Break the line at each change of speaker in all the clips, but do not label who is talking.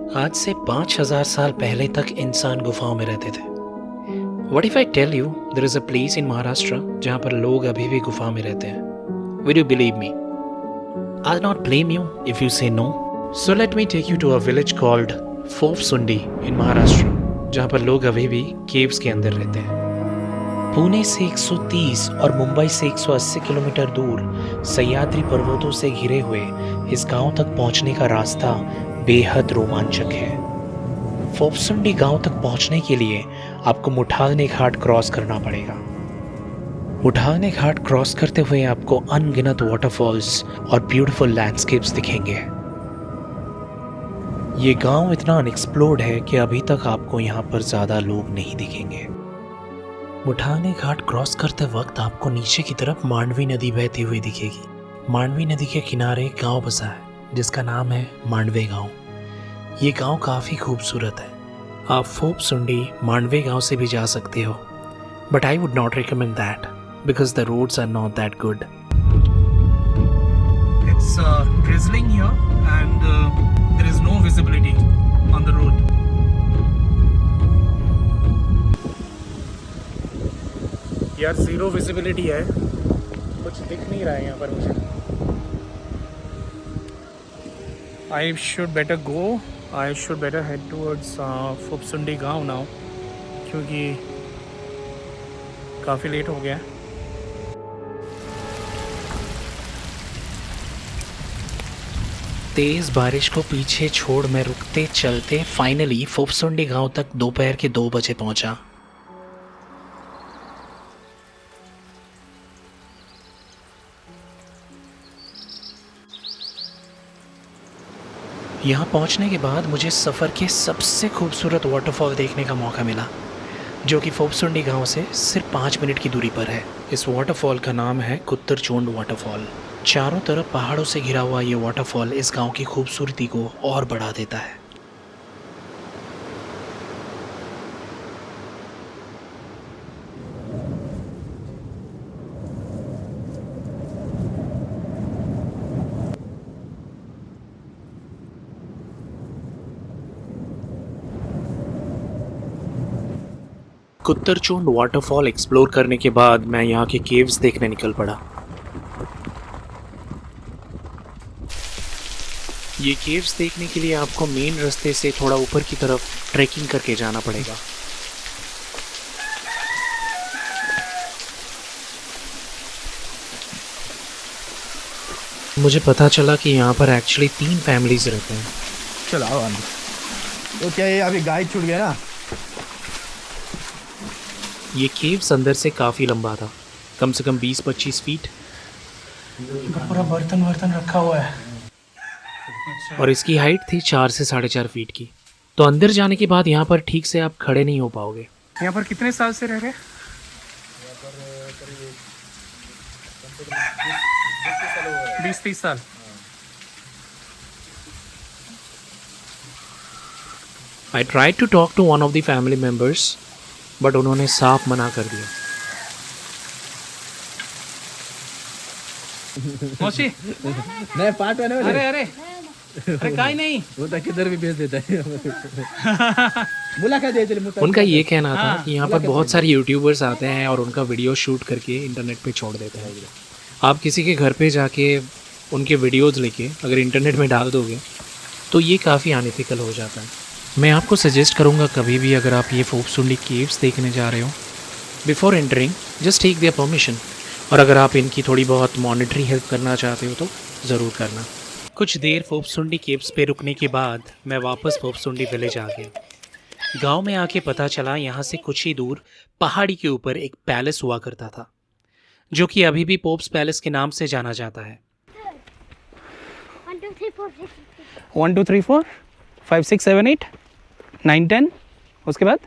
आज से 5000 साल पहले तक इंसान गुफाओं में रहते थे। What if I tell you there is a place in Maharashtra जहाँ पर लोग अभी भी गुफा में रहते हैं? Will you believe me? I'll not blame you if you say no. So let me take you to a village called Phopsundi in Maharashtra, जहाँ पर लोग अभी भी केव्स के अंदर रहते हैं। पुणे से 130 और मुंबई से 180 किलोमीटर दूर सह्याद्री पर्वतों से घिरे हुए इस गांव तक पहुंचने का रास्ता बेहद रोमांचक है। फोप्सुंडी गांव तक पहुंचने के लिए आपको मुठालने घाट क्रॉस करना पड़ेगा। मुठालने घाट क्रॉस करते हुए आपको अनगिनत वाटरफॉल्स और ब्यूटीफुल लैंडस्केप्स दिखेंगे। ये गांव इतना अनएक्सप्लोर्ड है कि अभी तक आपको यहाँ पर ज़्यादा लोग नहीं दिखेंगे। मुठालने घाट क्रॉस करते वक्त आपको नीचे की तरफ मांडवी नदी बहती हुई दिखेगी। मांडवी नदी के किनारे एक गांव बसा है जिसका नाम है मांडवे गांव। ये गांव काफ़ी खूबसूरत है। आप फोप्सुंडी मांडवे गांव से भी जा सकते हो, but I would not recommend that because the roads are not that good. It's drizzling here and there is no visibility on the road. यार ज़ीरो विजिबिलिटी है, कुछ दिख नहीं रहा है यहाँ पर मुझे। I should better go. I should better head towards फोप्सुंडी गांव now क्योंकि काफ़ी लेट हो गया। तेज़ बारिश को पीछे छोड़ मैं रुकते चलते फाइनली फोप्सुंडी गांव तक दोपहर के 2 बजे पहुंचा। यहाँ पहुँचने के बाद मुझे सफ़र के सबसे खूबसूरत वाटरफॉल देखने का मौका मिला, जो कि फोप्सुंडी गांव से सिर्फ 5 मिनट की दूरी पर है। इस वाटरफॉल का नाम है कुत्तरचोंड वाटरफॉल। चारों तरफ पहाड़ों से घिरा हुआ ये वाटरफॉल इस गांव की खूबसूरती को और बढ़ा देता है। कुत्तरचोंड वाटरफॉल एक्सप्लोर करने के बाद मैं यहाँ के केव्स देखने निकल पड़ा। ये केव्स देखने के लिए आपको मेन रास्ते से थोड़ा ऊपर की तरफ ट्रैकिंग करके जाना पड़ेगा। मुझे पता चला कि यहाँ पर एक्चुअली 3 फैमिलीज रहते हैं।
चलो आओ अंदर। तो क्या ये अभी गाइड छूट गया ना?
ये केव्स अंदर से काफ़ी लंबा था, कम से कम 20-25 फीट। पूरा बर्तन रखा हुआ है और इसकी हाइट थी 4 से 4.5 फीट की। तो अंदर जाने के बाद यहाँ पर ठीक से आप खड़े नहीं हो पाओगे। यहाँ पर कितने साल से रह रहे? 20-30 साल। I tried to talk to one of the family members, but उन्होंने साफ मना कर दिया। मौसी
नहीं पार्ट वन।
अरे अरे अरे काई नहीं,
वो तो किधर भी भेज देता है। मुलाकात दे चले।
उनका ये कहना था कि यहाँ पर बहुत सारे यूट्यूबर्स आते हैं और उनका वीडियो शूट करके इंटरनेट पे छोड़ देते हैं। आप किसी के घर पे जाके उनके वीडियोज़ लेके अगर इंटरनेट में डाल दोगे तो ये काफ़ी अनएथिकल हो जाता है। मैं आपको सजेस्ट करूँगा कभी भी अगर आप ये फोप्सुंडी केव्स देखने जा रहे हो, before entering just take their permission, और अगर आप इनकी थोड़ी बहुत मॉनिटरी हेल्प करना चाहते हो तो ज़रूर करना। कुछ देर फोप्सुंडी केव्स पे रुकने के बाद मैं वापस फोप्सुंडी विलेज आ गया। गांव में आके पता चला यहाँ से कुछ ही दूर पहाड़ी के ऊपर एक पैलेस हुआ करता था, जो कि अभी भी पोप्स पैलेस के नाम से जाना जाता है। 1 2 3 4 5 6 7 8 9 10, उसके बाद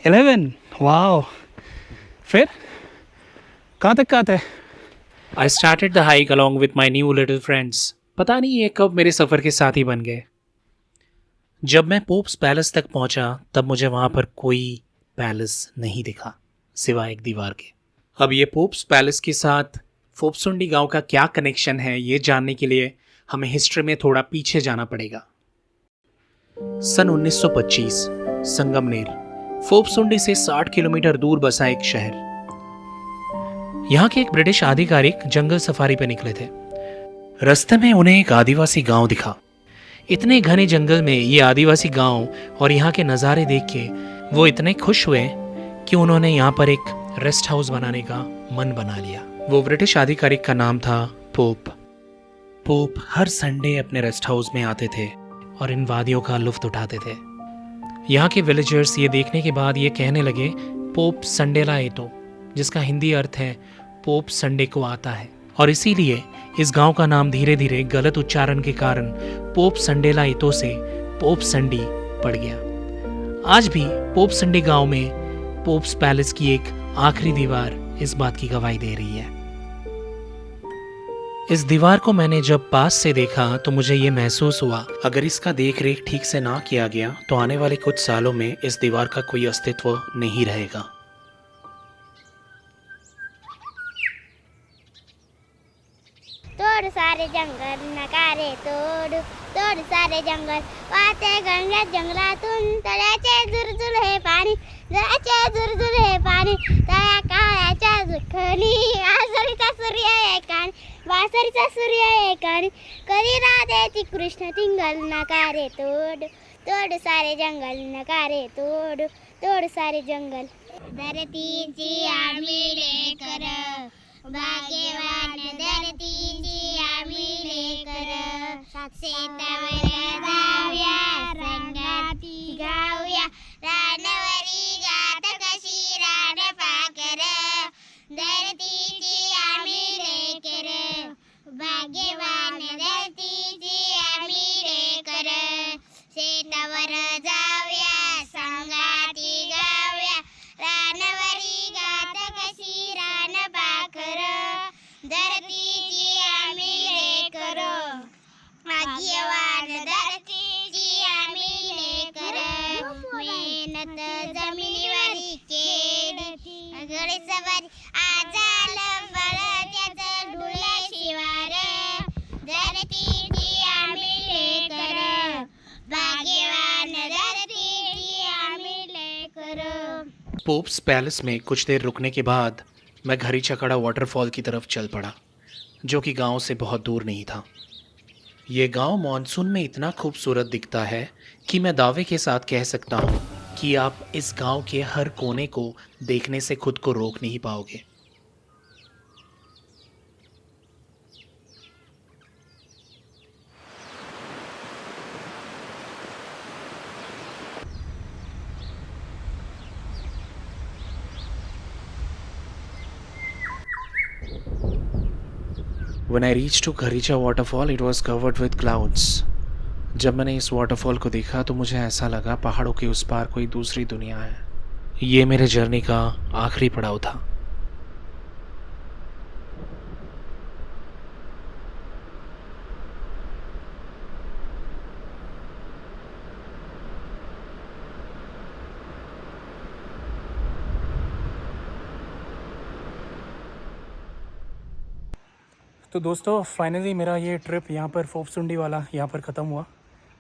11। वाओ, फिर कहाँ तक थे? I started the hike along with my new little friends. पता नहीं ये कब मेरे सफ़र के साथी बन गए। जब मैं पोप्स पैलेस तक पहुंचा तब मुझे वहाँ पर कोई पैलेस नहीं दिखा सिवाय एक दीवार के। अब ये पोप्स पैलेस के साथ फोप्सुंडी गांव का क्या कनेक्शन है, ये जानने के लिए हमें हिस्ट्री में थोड़ा पीछे जाना पड़ेगा। सन 1925, संगमनेर, फोपसुंडी से 60 किलोमीटर दूर बसा एक शहर। यहाँ के एक ब्रिटिश आधिकारिक जंगल सफारी पे निकले थे। रास्ते में उन्हें एक आदिवासी गांव दिखा। इतने घने जंगल में ये आदिवासी गांव और यहाँ के नज़ारे देख के वो इतने खुश हुए कि उन्होंने यहाँ पर एक रेस्ट हाउस बनाने का मन बना लिया। वो ब्रिटिश आधिकारिक का नाम था पोप। पोप हर संडे अपने रेस्ट हाउस में आते थे और इन वादियों का लुत्फ उठाते थे। यहाँ के विलेजर्स ये देखने के बाद ये कहने लगे, पोप संडेला एतो, जिसका हिंदी अर्थ है पोप संडे को आता है। और इसीलिए इस गांव का नाम धीरे धीरे गलत उच्चारण के कारण पोप संडेला एतो से पोप संडी पड़ गया। आज भी पोप संडी गांव में पोप्स पैलेस की एक आखिरी दीवार इस बात की गवाही दे रही है। इस दीवार को मैंने जब पास से देखा तो मुझे ये महसूस हुआ, अगर इसका देख रेख ठीक से ना किया गया तो आने वाले कुछ सालों में इस दीवार का कोई अस्तित्व नहीं रहेगा।
तोड़ सारे जंगल नकारे तोड़, तोड़ सारे जंगल वाते गंगा जंगलातून तळ्याचे झुरझुर हे पाणी, जळाचे झुरझुर हे पाणी, तळ्या काळ्याच्या जुखली वासरीचा सूर्य एकाने, वासरीचा सूर्य एकाने, कधी राधेची कृष्ण तिंगल नकारे तोड, तोड सारे जंगल नकारे तोड, तोड सारे जंगल। धरतीची आम्ही लेकर, भाग्यवान धरतीची आम्ही लेकर, शेतावर जाऊया रंगाती गाऊया, रानवरी गात कशी रान पाकर, धरतीची आम्ही लेकर, भाग्यवान धरतीची आम्ही लेकर, शेतावर जाऊया संगाती गाऊया, रानवरी गात कशी रान पाखर, धरतीची आम्ही लेकर, भाग्यवान धरतीची आम्ही लेकर, मेहनत जमिनीवरी केली, गळे सवारी आज आलं फळ त्याचं डुलं शिवार, धरतीची आम्ही लेकर, भाग्यवान धरतीची आम्ही लेकर।
पोप्स पैलेस में कुछ देर रुकने के बाद मैं घरी चकड़ा वाटरफॉल की तरफ चल पड़ा, जो कि गांव से बहुत दूर नहीं था। ये गांव मॉनसून में इतना खूबसूरत दिखता है कि मैं दावे के साथ कह सकता हूँ कि आप इस गांव के हर कोने को देखने से खुद को रोक नहीं पाओगे। When I reached to Kharicha waterfall, it was covered with clouds. जब मैंने इस वाटरफॉल को देखा तो मुझे ऐसा लगा पहाड़ों के उस पार कोई दूसरी दुनिया है। ये मेरे जर्नी का आखिरी पड़ाव था। तो दोस्तों फाइनली मेरा ये ट्रिप यहाँ पर फोपसुंडी वाला यहाँ पर ख़त्म हुआ।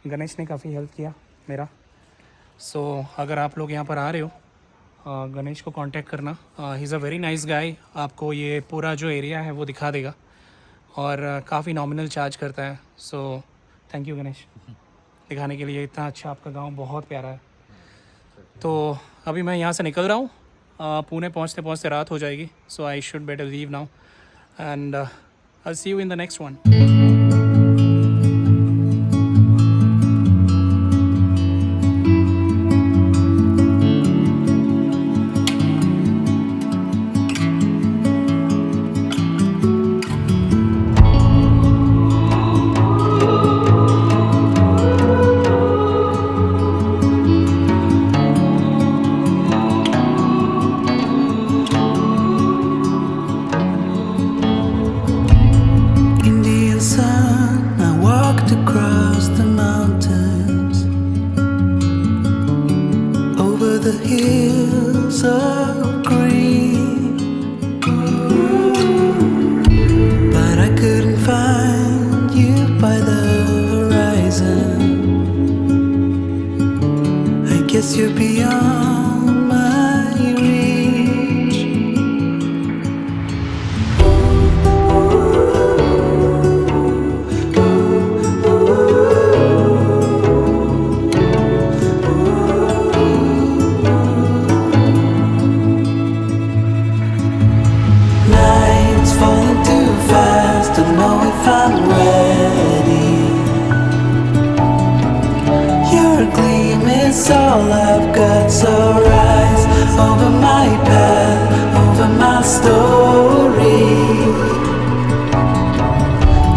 गणेश ने काफ़ी हेल्प किया मेरा। अगर आप लोग यहाँ पर आ रहे हो, गणेश को कांटेक्ट करना। He is a very nice guy. आपको ये पूरा जो एरिया है वो दिखा देगा और काफ़ी नॉमिनल चार्ज करता है। थैंक यू गणेश, दिखाने के लिए। इतना अच्छा आपका गाँव, बहुत प्यारा है। तो अभी मैं यहाँ से निकल रहा हूँ। पुणे पहुँचते पहुँचते रात हो जाएगी। So I should better leave now and I'll see you in the next one.
Yes, you're beyond my reach. Night's falling too fast, don't know if I'm ready. Your gleam is all I've got, so rise over my path, over my story.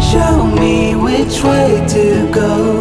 Show me which way to go.